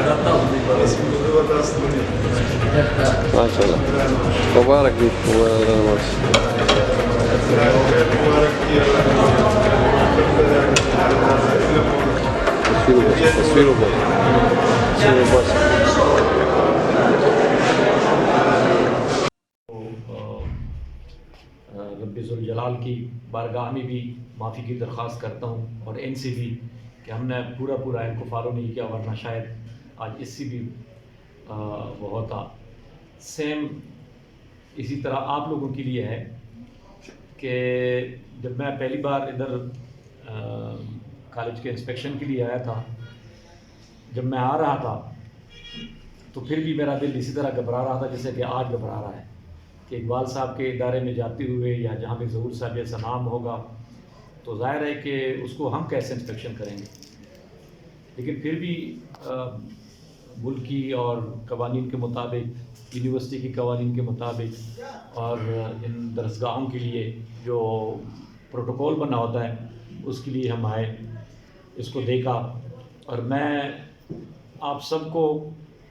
ما شاء الله مبارك فيك مبارك. تصويره بس رب ذوالجلال کی بارگاہ میں بھی معافی کی درخواست کرتا ہوں، اور ان سے بھی کہ ہم نے پورا ان کو فالو نہیں کیا، ورنہ شاید آج اس سے بھی وہ ہوتا. سیم اسی طرح آپ لوگوں کے لیے ہے کہ جب میں پہلی بار ادھر کالج کے انسپیکشن کے لیے آیا تھا، جب میں آ رہا تھا تو پھر بھی میرا دل اسی طرح گھبرا رہا تھا جیسے کہ آج گھبرا رہا ہے کہ اقبال صاحب کے ادارے میں جاتے ہوئے یا جہاں پہ ظہور صاحب جیسا نام ہوگا تو ظاہر ہے کہ اس کو ہم کیسے انسپیکشن کریں گے. لیکن پھر بھی ملکی اور قوانین کے مطابق، یونیورسٹی کے قوانین کے مطابق اور ان درسگاہوں کے لیے جو پروٹوکول بنا ہوتا ہے اس کے لیے ہم آئے، اس کو دیکھا. اور میں آپ سب کو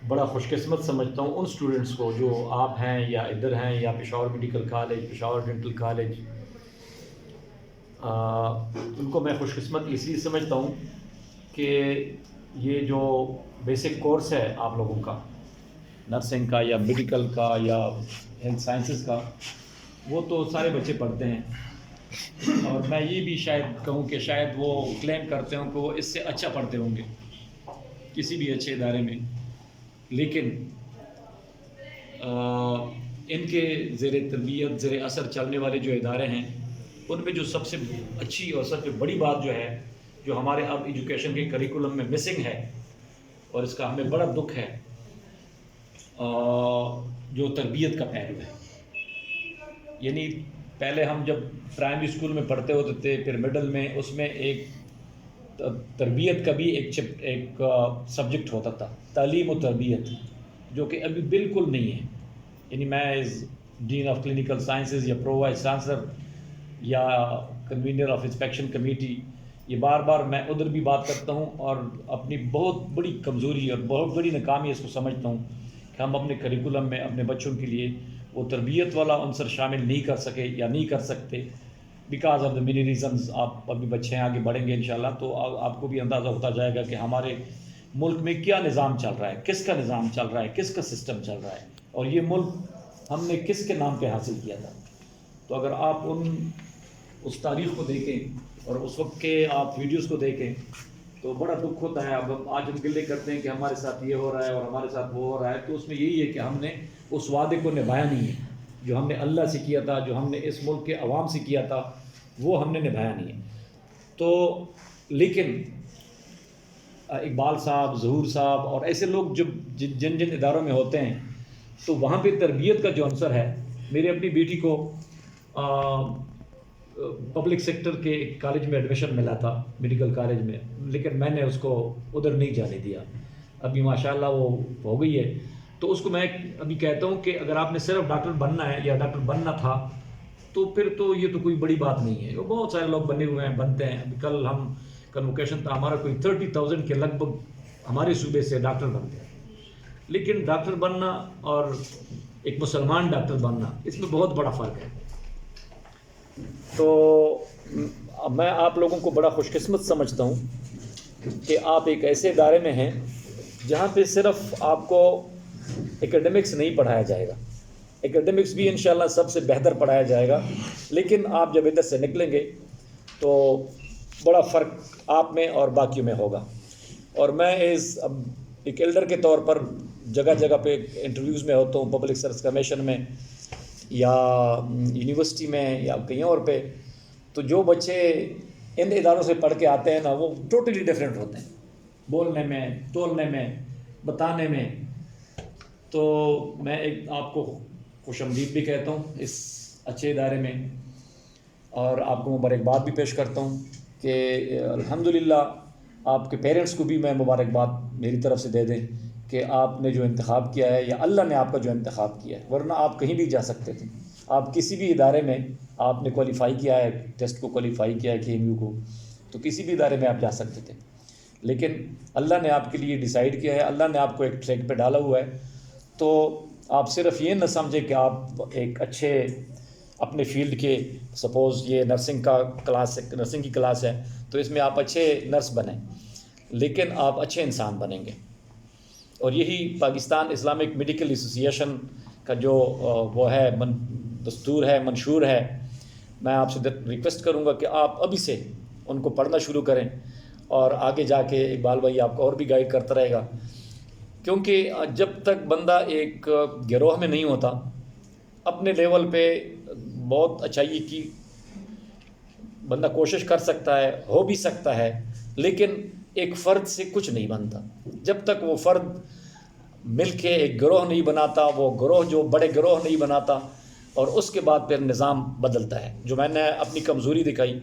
بڑا خوش قسمت سمجھتا ہوں، ان اسٹوڈنٹس کو جو آپ ہیں یا ادھر ہیں یا Peshawar medical college, Peshawar dental college, ان کو میں خوش قسمت اس لیے سمجھتا ہوں کہ یہ جو بیسک کورس ہے آپ لوگوں کا، نرسنگ کا یا میڈیکل کا یا ہیلتھ سائنسز کا، وہ تو سارے بچے پڑھتے ہیں. اور میں یہ بھی شاید کہوں کہ شاید وہ کلیم کرتے ہوں کہ وہ اس سے اچھا پڑھتے ہوں گے کسی بھی اچھے ادارے میں. لیکن ان کے زیر تربیت، زیر اثر چلنے والے جو ادارے ہیں، ان میں جو سب سے اچھی اور سب سے بڑی بات جو ہے، جو ہمارے اب ایجوکیشن کے کریکولم میں مسنگ ہے، اور اس کا ہمیں بڑا دکھ ہے، جو تربیت کا پہلو ہے. یعنی پہلے ہم جب پرائمری اسکول میں پڑھتے ہوتے تھے، پھر مڈل میں، اس میں ایک تربیت کا بھی ایک سبجیکٹ ہوتا تھا، تعلیم و تربیت، جو کہ ابھی بالکل نہیں ہے. یعنی میں as dean of clinical sciences یا پرو وائس چانسلر یا کنوینر آف انسپیکشن کمیٹی، یہ بار میں ادھر بھی بات کرتا ہوں، اور اپنی بہت بڑی کمزوری اور بہت بڑی ناکامی اس کو سمجھتا ہوں کہ ہم اپنے کریکولم میں اپنے بچوں کے لیے وہ تربیت والا عنصر شامل نہیں کر سکے یا نہیں کر سکتے، because of the many reasons. آپ ابھی بچے ہیں، آگے بڑھیں گے انشاءاللہ تو آپ کو بھی اندازہ ہوتا جائے گا کہ ہمارے ملک میں کیا نظام چل رہا ہے، کس کا نظام چل رہا ہے، کس کا سسٹم چل رہا ہے، اور یہ ملک ہم نے کس کے نام پہ حاصل کیا تھا. تو اگر آپ اس تاریخ کو دیکھیں اور اس وقت کے آپ ویڈیوز کو دیکھیں تو بڑا دکھ ہوتا ہے. اب آج ہم گلے کرتے ہیں کہ ہمارے ساتھ یہ ہو رہا ہے اور ہمارے ساتھ وہ ہو رہا ہے، تو اس میں یہی ہے کہ ہم نے اس وعدے کو نبھایا نہیں ہے جو ہم نے اللہ سے کیا تھا، جو ہم نے اس ملک کے عوام سے کیا تھا، وہ ہم نے نبھایا نہیں ہے. تو لیکن اقبال صاحب، ظہور صاحب اور ایسے لوگ جن اداروں میں ہوتے ہیں، تو وہاں پہ تربیت کا جو عنصر ہے. میری اپنی بیٹی کو پبلک سیکٹر کے ایک کالج میں ایڈمیشن ملا تھا، میڈیکل کالج میں، لیکن میں نے اس کو ادھر نہیں جانے دیا. ابھی ماشاءاللہ وہ ہو گئی ہے. تو اس کو میں ابھی کہتا ہوں کہ اگر آپ نے صرف ڈاکٹر بننا ہے یا ڈاکٹر بننا تھا تو پھر تو یہ تو کوئی بڑی بات نہیں ہے. بہت سارے لوگ بنے ہوئے ہیں، بنتے ہیں. ابھی کل ہم کنوکیشن تھا ہمارا، کوئی 30,000 کے لگ بھگ ہمارے صوبے سے ڈاکٹر بنتے ہیں. لیکن ڈاکٹر بننا اور ایک مسلمان ڈاکٹر بننا، اس میں بہت بڑا فرق ہے. تو میں آپ لوگوں کو بڑا خوش قسمت سمجھتا ہوں کہ آپ ایک ایسے ادارے میں ہیں جہاں پہ صرف آپ کو ایکیڈمکس نہیں پڑھایا جائے گا. ایکیڈمکس بھی انشاءاللہ سب سے بہتر پڑھایا جائے گا، لیکن آپ جب ادھر سے نکلیں گے تو بڑا فرق آپ میں اور باقیوں میں ہوگا. اور میں اب ایک ایلڈر کے طور پر جگہ پہ انٹرویوز میں ہوتا ہوں، پبلک سروس کمیشن میں یا یونیورسٹی میں یا کہیں اور پہ. تو جو بچے ان اداروں سے پڑھ کے آتے ہیں نا، وہ ٹوٹلی ڈیفرنٹ ہوتے ہیں، بولنے میں، تولنے میں، بتانے میں. تو میں ایک آپ کو خوش آمدید بھی کہتا ہوں اس اچھے ادارے میں، اور آپ کو مبارکباد بھی پیش کرتا ہوں کہ الحمدللہ آپ کے پیرنٹس کو بھی میں مبارکباد میری طرف سے دے دیں کہ آپ نے جو انتخاب کیا ہے، یا اللہ نے آپ کا جو انتخاب کیا ہے. ورنہ آپ کہیں بھی جا سکتے تھے. آپ کسی بھی ادارے میں آپ نے کوالیفائی کیا ہے، ٹیسٹ کو کوالیفائی کیا ہے KMU کو، تو کسی بھی ادارے میں آپ جا سکتے تھے. لیکن اللہ نے آپ کے لیے ڈیسائیڈ کیا ہے، اللہ نے آپ کو ایک ٹریک پہ ڈالا ہوا ہے. تو آپ صرف یہ نہ سمجھیں کہ آپ ایک اچھے اپنے فیلڈ کے، سپوز یہ نرسنگ کا کلاس ہے، نرسنگ کی کلاس ہے، تو اس میں آپ اچھے نرس بنیں، لیکن آپ اچھے انسان بنیں گے. اور یہی پاکستان اسلامک میڈیکل ایسوسیشن کا جو وہ ہے دستور ہے، منشور ہے. میں آپ سے ریکویسٹ کروں گا کہ آپ ابھی سے ان کو پڑھنا شروع کریں، اور آگے جا کے اقبال بھائی آپ کو اور بھی گائیڈ کرتا رہے گا. کیونکہ جب تک بندہ ایک گروہ میں نہیں ہوتا، اپنے لیول پہ بہت اچھائی کی بندہ کوشش کر سکتا ہے، ہو بھی سکتا ہے، لیکن ایک فرد سے کچھ نہیں بنتا. جب تک وہ فرد مل کے ایک گروہ نہیں بناتا، وہ گروہ جو بڑے گروہ نہیں بناتا، اور اس کے بعد پھر نظام بدلتا ہے. جو میں نے اپنی کمزوری دکھائی،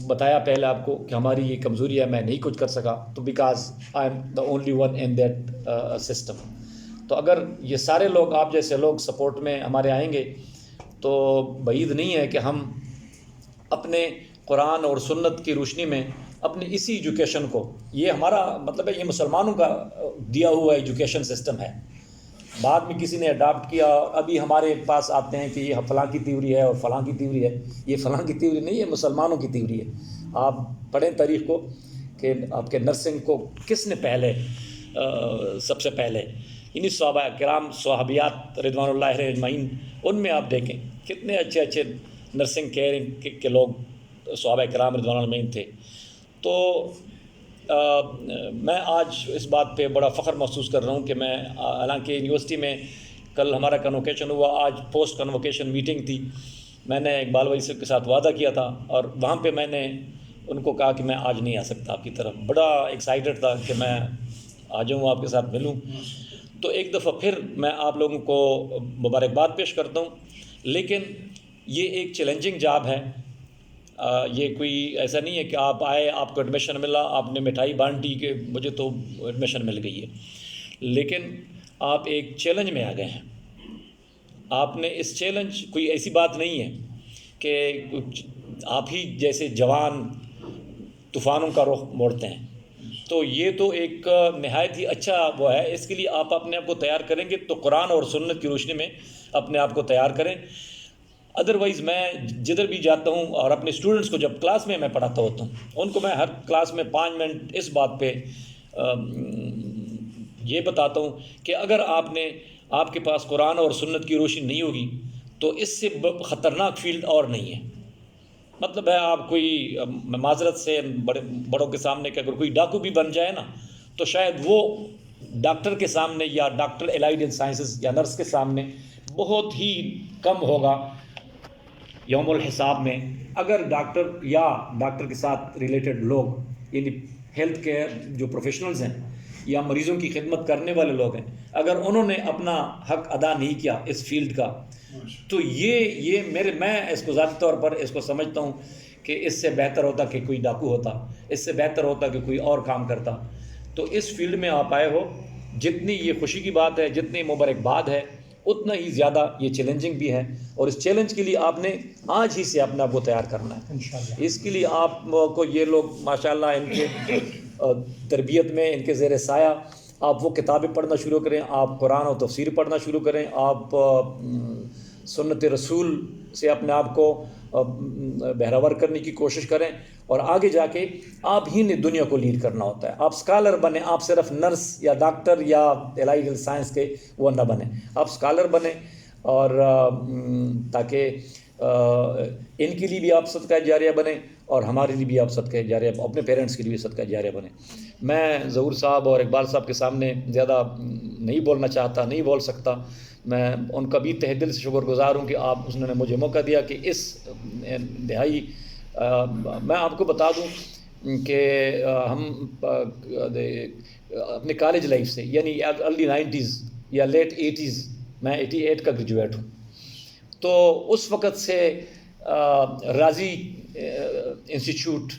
بتایا پہلے آپ کو کہ ہماری یہ کمزوری ہے، میں نہیں کچھ کر سکا، تو because I am the only one in that system. تو اگر یہ سارے لوگ، آپ جیسے لوگ سپورٹ میں ہمارے آئیں گے، تو بعید نہیں ہے کہ ہم اپنے قرآن اور سنت کی روشنی میں اپنی اسی ایجوکیشن کو، یہ ہمارا مطلب ہے، یہ مسلمانوں کا دیا ہوا ایجوکیشن سسٹم ہے. بعد میں کسی نے اڈاپٹ کیا، ابھی ہمارے پاس آتے ہیں کہ یہ فلاں کی تیوری ہے اور فلاں کی تیوری ہے. یہ فلاں کی تیوری نہیں ہے، مسلمانوں کی تیوری ہے. آپ پڑھیں تاریخ کو کہ آپ کے نرسنگ کو کس نے پہلے سب سے پہلے انہی صحابہ کرام، صحابیات رضوان اللہ علیہ اجمعین، ان میں آپ دیکھیں کتنے اچھے اچھے نرسنگ کیئرنگ کے لوگ صحابہ کرام رضوان اللہ علیہم تھے. تو میں آج اس بات پہ بڑا فخر محسوس کر رہا ہوں کہ میں، حالانکہ یونیورسٹی میں کل ہمارا کنوکیشن ہوا، آج پوسٹ کنوکیشن میٹنگ تھی. میں نے اقبال بھائی صاحب کے ساتھ وعدہ کیا تھا، اور وہاں پہ میں نے ان کو کہا کہ میں آج نہیں آ سکتا آپ کی طرف. بڑا ایکسائٹڈ تھا کہ میں آ جاؤں، آپ کے ساتھ ملوں. تو ایک دفعہ پھر میں آپ لوگوں کو مبارکباد پیش کرتا ہوں. لیکن یہ ایک چیلنجنگ جاب ہے. یہ کوئی ایسا نہیں ہے کہ آپ آئے، آپ کو ایڈمیشن ملا، آپ نے مٹھائی بانٹی کہ مجھے تو ایڈمیشن مل گئی ہے. لیکن آپ ایک چیلنج میں آ گئے ہیں. آپ نے اس چیلنج، کوئی ایسی بات نہیں ہے کہ آپ ہی جیسے جوان طوفانوں کا رخ موڑتے ہیں. تو یہ تو ایک نہایت ہی اچھا وہ ہے. اس کے لیے آپ اپنے آپ کو تیار کریں گے تو قرآن اور سنت کی روشنی میں اپنے آپ کو تیار کریں. ادروائز میں جدھر بھی جاتا ہوں، اور اپنے اسٹوڈنٹس کو جب کلاس میں پڑھاتا ہوتا ہوں، ان کو میں ہر کلاس میں 5 منٹ اس بات پہ یہ بتاتا ہوں کہ اگر آپ کے پاس قرآن اور سنت کی روشنی نہیں ہوگی تو اس سے خطرناک فیلڈ اور نہیں ہے. مطلب ہے آپ کوئی معذرت سے بڑوں کے سامنے کہ اگر کوئی ڈاکو بھی بن جائے نا، تو شاید وہ ڈاکٹر کے سامنے، یا ڈاکٹر الائڈ ان سائنسز یا نرس کے سامنے بہت ہی کم ہوگا یوم الحساب میں. اگر ڈاکٹر یا ڈاکٹر کے ساتھ ریلیٹڈ لوگ، یعنی ہیلتھ کیئر جو پروفیشنلز ہیں یا مریضوں کی خدمت کرنے والے لوگ ہیں، اگر انہوں نے اپنا حق ادا نہیں کیا اس فیلڈ کا، تو یہ میں اس کو ذاتی طور پر اس کو سمجھتا ہوں کہ اس سے بہتر ہوتا کہ کوئی ڈاکو ہوتا، اس سے بہتر ہوتا کہ کوئی اور کام کرتا. تو اس فیلڈ میں آپ آئے ہو، جتنی یہ خوشی کی بات ہے، جتنی مبارکباد ہے، اتنا ہی زیادہ یہ چیلنجنگ بھی ہے. اور اس چیلنج کے لیے آپ نے آج ہی سے اپنا وہ تیار کرنا ہے انشاءاللہ. اس کے لیے آپ کو یہ لوگ ماشاءاللہ ان کے تربیت میں، ان کے زیر سایہ آپ وہ کتابیں پڑھنا شروع کریں، آپ قرآن و تفسیر پڑھنا شروع کریں، آپ سنت رسول سے اپنے آپ کو بہراور کرنے کی کوشش کریں، اور آگے جا کے آپ ہی نے دنیا کو لیڈ کرنا ہوتا ہے. آپ اسکالر بنیں، آپ صرف نرس یا ڈاکٹر یا الائڈ سائنس کے وہ نہ بنیں، آپ اسکالر بنیں، اور تاکہ ان کے لیے بھی آپ صدقہ جاریہ بنیں، اور ہمارے لیے بھی آپ صدقہ جاریہ، اپنے پیرنٹس کے لیے بھی صدقہ جاریہ بنیں. میں ظہور صاحب اور اقبال صاحب کے سامنے زیادہ نہیں بولنا چاہتا، نہیں بول سکتا. میں ان کا بھی تہ دل سے شکر گزار ہوں کہ اس نے مجھے موقع دیا کہ اس انتہائی، میں آپ کو بتا دوں کہ ہم اپنے کالج لائف سے، یعنی ارلی 90s یا لیٹ 80s، میں 88 کا گریجویٹ ہوں، تو اس وقت سے راضی انسٹیٹیوٹ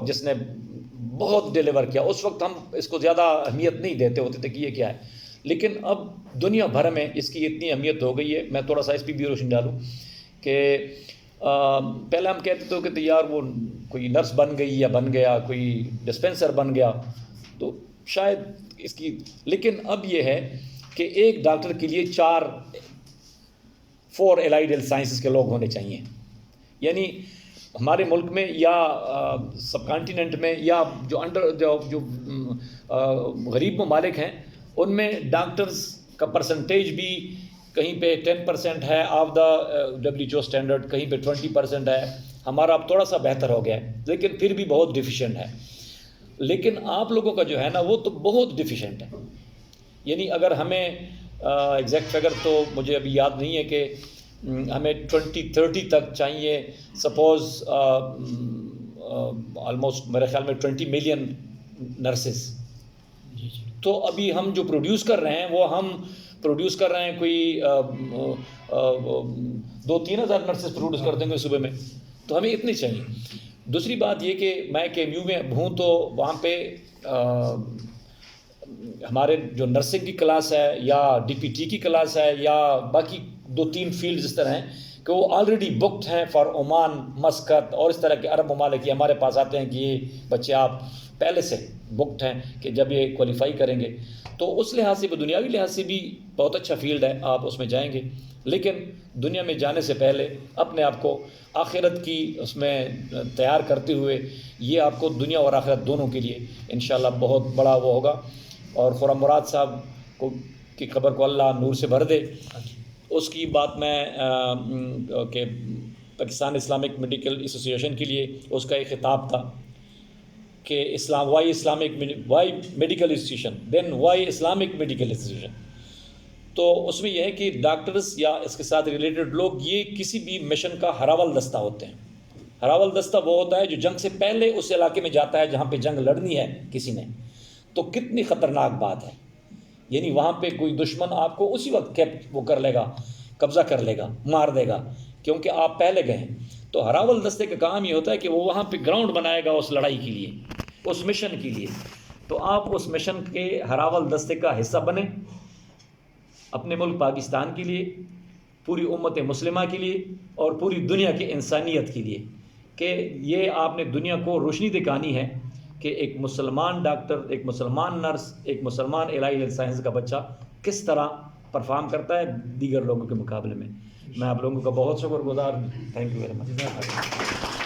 جس نے بہت ڈیلیور کیا، اس وقت ہم اس کو زیادہ اہمیت نہیں دیتے ہوتے تھے کہ یہ کیا ہے. لیکن اب دنیا بھر میں اس کی اتنی اہمیت ہو گئی ہے. میں تھوڑا سا اس پہ بھی روشنی ڈالوں کہ پہلے ہم کہتے تھے کہ یار وہ کوئی نرس بن گئی یا بن گیا، کوئی ڈسپینسر بن گیا، تو شاید اس کی، لیکن اب یہ ہے کہ ایک ڈاکٹر کے لیے 4 الائڈ ہیلتھ سائنسز کے لوگ ہونے چاہیے. یعنی ہمارے ملک میں یا سب کانٹیننٹ میں یا جو غریب ممالک ہیں ان میں ڈاکٹرز کا پرسنٹیج بھی کہیں پہ 10% ہے آف دا WHO اسٹینڈرڈ، کہیں پہ 20% ہے. ہمارا اب تھوڑا سا بہتر ہو گیا ہے لیکن پھر بھی بہت ڈیفیشینٹ ہے. لیکن آپ لوگوں کا جو ہے نا وہ تو بہت ڈیفیشینٹ ہے. یعنی اگر ہمیں ایگزیکٹ فگر تو مجھے ابھی یاد نہیں ہے کہ ہمیں 2030 تک چاہیے سپوز آلموسٹ میرے خیال میں 20 ملین نرسز. تو ابھی ہم جو پروڈیوس کر رہے ہیں وہ ہم پروڈیوس کر رہے ہیں کوئی 2-3 ہزار نرسز پروڈیوس کر دیں گے صبح میں. تو ہمیں اتنی چاہیے. دوسری بات یہ کہ میں KMU میں ہوں تو وہاں پہ ہمارے جو نرسنگ کی کلاس ہے یا DPT کی کلاس ہے یا باقی 2-3 فیلڈ اس طرح ہیں کہ وہ آلریڈی بکڈ ہیں فار عمان، مسقط اور اس طرح کے عرب ممالک. یہ ہمارے پاس آتے ہیں کہ یہ بچے آپ پہلے سے بکڈ ہیں کہ جب یہ کوالیفائی کریں گے. تو اس لحاظ سے دنیاوی لحاظ سے بھی بہت اچھا فیلڈ ہے، آپ اس میں جائیں گے. لیکن دنیا میں جانے سے پہلے اپنے آپ کو آخرت کی اس میں تیار کرتے ہوئے یہ آپ کو دنیا اور آخرت دونوں کے لیے انشاءاللہ بہت بڑا وہ ہوگا. اور خرم مراد صاحب کو کی خبر کو اللہ نور سے بھر دے. اس کی بات میں کہ پاکستان اسلامک میڈیکل ایسوسیشن کے لیے اس کا ایک خطاب تھا کہ why medical institution then why Islamic medical institution. تو اس میں یہ ہے کہ ڈاکٹرز یا اس کے ساتھ ریلیٹڈ لوگ یہ کسی بھی مشن کا ہراول دستہ ہوتے ہیں. ہراول دستہ وہ ہوتا ہے جو جنگ سے پہلے اس علاقے میں جاتا ہے جہاں پہ جنگ لڑنی ہے کسی نے. تو کتنی خطرناک بات ہے. یعنی وہاں پہ کوئی دشمن آپ کو اسی وقت وہ کر لے گا، قبضہ کر لے گا، مار دے گا کیونکہ آپ پہلے گئے ہیں. تو ہراول دستے کا کام یہ ہوتا ہے کہ وہ وہاں پہ گراؤنڈ بنائے گا اس لڑائی کے لیے، اس مشن کے لیے. تو آپ اس مشن کے ہراول دستے کا حصہ بنیں اپنے ملک پاکستان کے لیے، پوری امت مسلمہ کے لیے اور پوری دنیا کی انسانیت کے لیے. کہ یہ آپ نے دنیا کو روشنی دکھانی ہے کہ ایک مسلمان ڈاکٹر، ایک مسلمان نرس، ایک مسلمان الہی ہیلتھ سائنس کا بچہ کس طرح پرفارم کرتا ہے دیگر لوگوں کے مقابلے میں. میں آپ لوگوں کا بہت شکر گزار. Thank you very much.